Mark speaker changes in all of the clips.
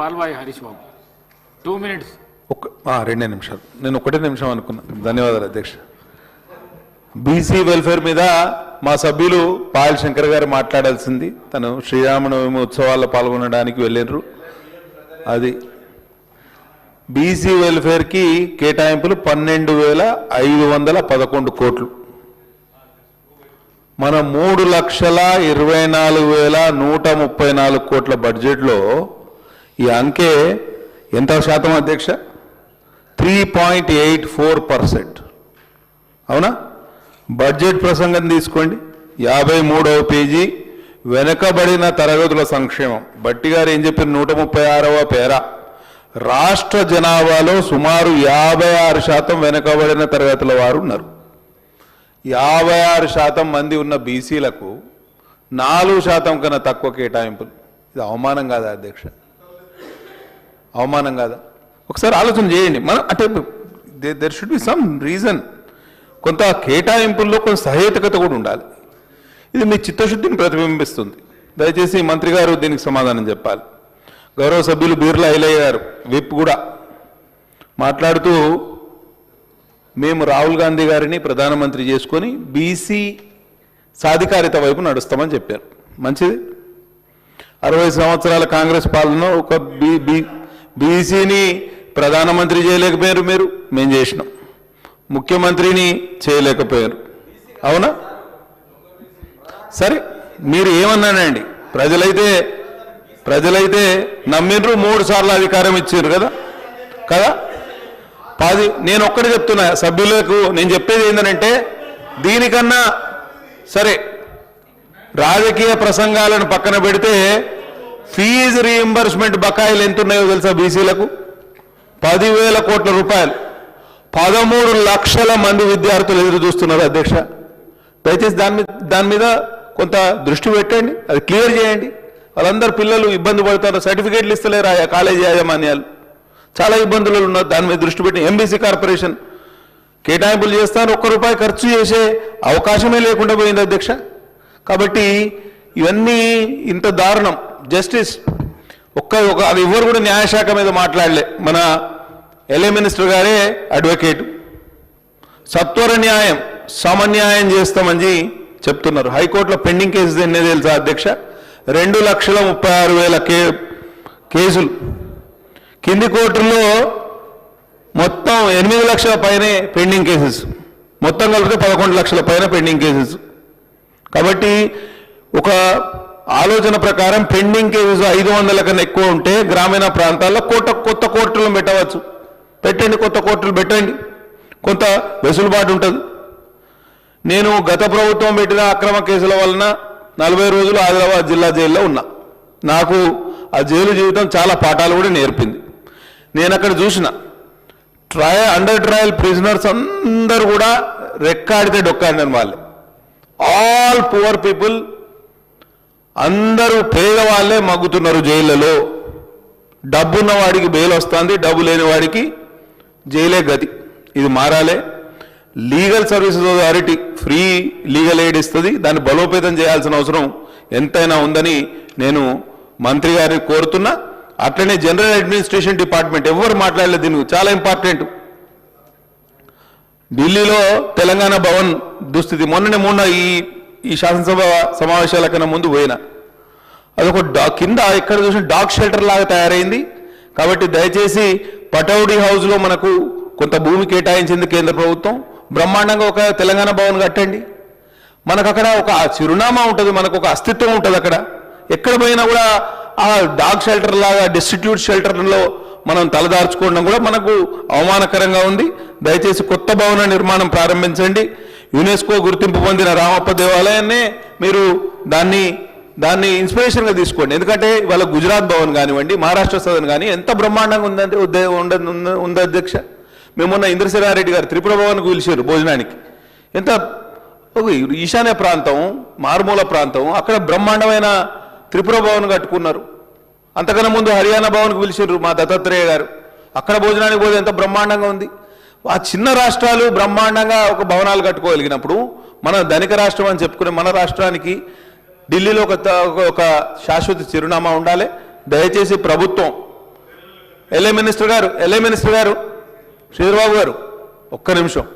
Speaker 1: పాల్వాయి హరీష్ బాబు 2 minutes.
Speaker 2: 2 నిమిషాలు. నేను 1 నిమిషం అనుకున్నా. ధన్యవాదాలు అధ్యక్ష. బీసీ వెల్ఫేర్ మీద మా సభ్యులు పాయల్ శంకర్ గారు మాట్లాడాల్సింది. తను శ్రీరామనవమి ఉత్సవాల్లో పాల్గొనడానికి వెళ్ళినారు. అది బీసీ వెల్ఫేర్కి కేటాయింపులు 12,511 కోట్లు. మన 3,24,134 కోట్ల బడ్జెట్లో ఈ అంకె ఎంత శాతం అధ్యక్ష? 3.84%. అవునా? బడ్జెట్ ప్రసంగం తీసుకోండి, 53వ పేజీ, వెనుకబడిన తరగతుల సంక్షేమం. బట్టి గారు ఏం చెప్పారు? 136వ పేరా, రాష్ట్ర జనాభాలో సుమారు 56% వెనుకబడిన తరగతుల వారు ఉన్నారు. 56% మంది ఉన్న బీసీలకు 4% కన్నా తక్కువ కేటాయింపులు. ఇది అవమానం కాదా అధ్యక్ష? అవమానం కాదా? ఒకసారి ఆలోచన చేయండి. మనం అంటే there should be some reason. కొంత కేటాయింపుల్లో కొంత సహేతుకత కూడా ఉండాలి. ఇది మీ చిత్తశుద్ధిని ప్రతిబింబిస్తుంది. దయచేసి మంత్రి గారు దీనికి సమాధానం చెప్పాలి. గౌరవ సభ్యులు బీర్లా ఐలయ్య గారు విప్ కూడా మాట్లాడుతూ మేము రాహుల్ గాంధీ గారిని ప్రధానమంత్రి చేసుకొని బీసీ సాధికారిత వైపు నడుస్తామని చెప్పారు. మంచిది. 60 సంవత్సరాల కాంగ్రెస్ పాలన ఒక బీసీని ప్రధానమంత్రి చేయలేకపోయారు మీరు, మేము చేసినాం. ముఖ్యమంత్రిని చేయలేకపోయారు. అవునా? సరే, మీరు ఏమన్నానండి, ప్రజలైతే నమ్మిండ్రు, 3 సార్లు అధికారం ఇచ్చారు కదా. నేను ఒక్కడే చెప్తున్నా సభ్యులకు. నేను చెప్పేది ఏంటంటే, దీనికన్నా సరే రాజకీయ ప్రసంగాలను పక్కన పెడితే ఫీజు రీయింబర్స్మెంట్ బకాయిలు ఎంత ఉన్నాయో తెలుసా బీసీలకు? 10,000 కోట్ల రూపాయలు. 13 లక్షల మంది విద్యార్థులు ఎదురు చూస్తున్నారు అధ్యక్ష. దయచేసి దాని మీద కొంత దృష్టి పెట్టండి, అది క్లియర్ చేయండి. వాళ్ళందరూ పిల్లలు ఇబ్బంది పడతారు, సర్టిఫికేట్లు ఇస్తలేరు ఆ కాలేజీ యాజమాన్యాలు, చాలా ఇబ్బందులు ఉన్నారు. దాని మీద దృష్టి పెట్టి ఎంబీసీ కార్పొరేషన్ కేటాయింపులు చేస్తాను, ₹1 ఖర్చు చేసే అవకాశమే లేకుండా పోయింది అధ్యక్ష. కాబట్టి ఇవన్నీ ఇంత దారుణం. జస్టిస్ అది ఎవరు కూడా న్యాయశాఖ మీద మాట్లాడలే. మన ఎల్ఏ మినిస్టర్ గారే అడ్వకేట్. సత్వర న్యాయం, సమన్యాయం చేస్తామని చెప్తున్నారు. హైకోర్టులో పెండింగ్ కేసెస్ ఎన్ని తెలుసా అధ్యక్ష? 2,36,000 కేసులు. కింది కోర్టుల్లో మొత్తం 8 లక్షల పైనే పెండింగ్ కేసెస్. మొత్తం కలిపితే 11 లక్షల పైన పెండింగ్ కేసెస్. కాబట్టి ఒక ఆలోచన ప్రకారం పెండింగ్ కేసెస్ 500 కన్నా ఎక్కువ ఉంటే గ్రామీణ ప్రాంతాల్లో కొత్త కోర్టులను పెట్టవచ్చు. పెట్టండి, కొత్త కోర్టులు పెట్టండి, కొంత వెసులుబాటు ఉంటుంది. నేను గత ప్రభుత్వం పెట్టిన అక్రమ కేసుల వలన 40 రోజులు ఆదిలాబాద్ జిల్లా జైల్లో ఉన్నా. నాకు ఆ జైలు జీవితం చాలా పాఠాలు కూడా నేర్పింది. నేను అక్కడ చూసిన అండర్ ట్రయల్ ప్రిజనర్స్ అందరూ కూడా రెక్కాడితే డొక్కాడిన వాళ్ళే. ఆల్ పువర్ పీపుల్, అందరూ పేదవాళ్లే మగ్గుతున్నారు జైళ్ళలో. డబ్బున్న వాడికి బెయిల్ వస్తుంది, డబ్బు లేని వాడికి జైలే గతి. ఇది మారాలే. Legal services authority free legal aid ఇస్తుంది, దాన్ని బలోపేతం చేయాల్సిన అవసరం ఎంతైనా ఉందని నేను మంత్రి గారిని కోరుతున్నా. అట్లనే జనరల్ అడ్మినిస్ట్రేషన్ డిపార్ట్మెంట్ ఎవరు మాట్లాడలేదు దీనికి, చాలా ఇంపార్టెంట్. ఢిల్లీలో తెలంగాణ భవన్ దుస్థితి మొన్న ఈ శాసనసభ సమావేశాల కన్నా ముందు పోయినా, అదొక కింద ఎక్కడ చూసిన డాగ్ షెల్టర్ లాగా తయారైంది. కాబట్టి దయచేసి పటౌడీ హౌస్లో మనకు కొంత భూమి కేటాయించింది కేంద్ర ప్రభుత్వం. బ్రహ్మాండంగా ఒక తెలంగాణ భవన్ కట్టండి. మనకు అక్కడ ఒక చిరునామా ఉంటుంది, మనకు ఒక అస్తిత్వం ఉంటుంది. అక్కడ ఎక్కడ పోయినా కూడా ఆ డాగ్ షెల్టర్ లాగా డిస్ట్రిబ్యూట్ షెల్టర్లో మనం తలదార్చుకోవడం కూడా మనకు అవమానకరంగా ఉంది. దయచేసి కొత్త భవన నిర్మాణం ప్రారంభించండి. యునెస్కో గుర్తింపు పొందిన రామప్ప దేవాలయాన్నే మీరు దాన్ని ఇన్స్పిరేషన్గా తీసుకోండి. ఎందుకంటే ఇవాళ గుజరాత్ భవన్ కానివ్వండి, మహారాష్ట్ర సదన్ కానీ ఎంత బ్రహ్మాండంగా ఉందంటే ఉంది అధ్యక్ష. మేమున్న ఇంద్రసేనారెడ్డి గారు త్రిపుర భవన్కు పిలిచారు భోజనానికి. ఎంత ఈశాన్య ప్రాంతం, మారుమూల ప్రాంతం, అక్కడ బ్రహ్మాండమైన త్రిపుర భవన్ కట్టుకున్నారు. అంతకన్నా ముందు హర్యానా భవన్కు పిలిచారు మా దత్తాత్రేయ గారు, అక్కడ భోజనానికి పోతే ఎంత బ్రహ్మాండంగా ఉంది. ఆ చిన్న రాష్ట్రాలు బ్రహ్మాండంగా ఒక భవనాలు కట్టుకోగలిగినప్పుడు మన ధనిక రాష్ట్రం అని చెప్పుకునే మన రాష్ట్రానికి ఢిల్లీలో ఒక శాశ్వత చిరునామా ఉండాలి. దయచేసి ప్రభుత్వం ఎల్ఏ మినిస్టర్ గారు శ్రీధర్బాబు గారు ఒక్క నిమిషం.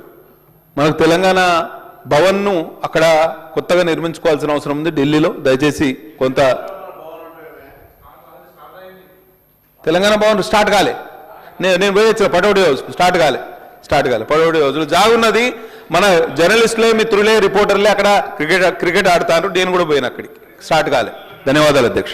Speaker 2: మనకు తెలంగాణ భవన్ను అక్కడ కొత్తగా నిర్మించుకోవాల్సిన అవసరం ఉంది ఢిల్లీలో. దయచేసి కొంత తెలంగాణ భవన్ స్టార్ట్ కాలే. నేను పోయొచ్చిన పటౌడి హౌస్ స్టార్ట్ కాలే. పటౌడి హౌస్లో జాగున్నది. మన జర్నలిస్టులే, మిత్రులే, రిపోర్టర్లే అక్కడ క్రికెట్ ఆడతారు. నేను కూడా పోయిన అక్కడికి. స్టార్ట్ కాలే. ధన్యవాదాలు అధ్యక్ష.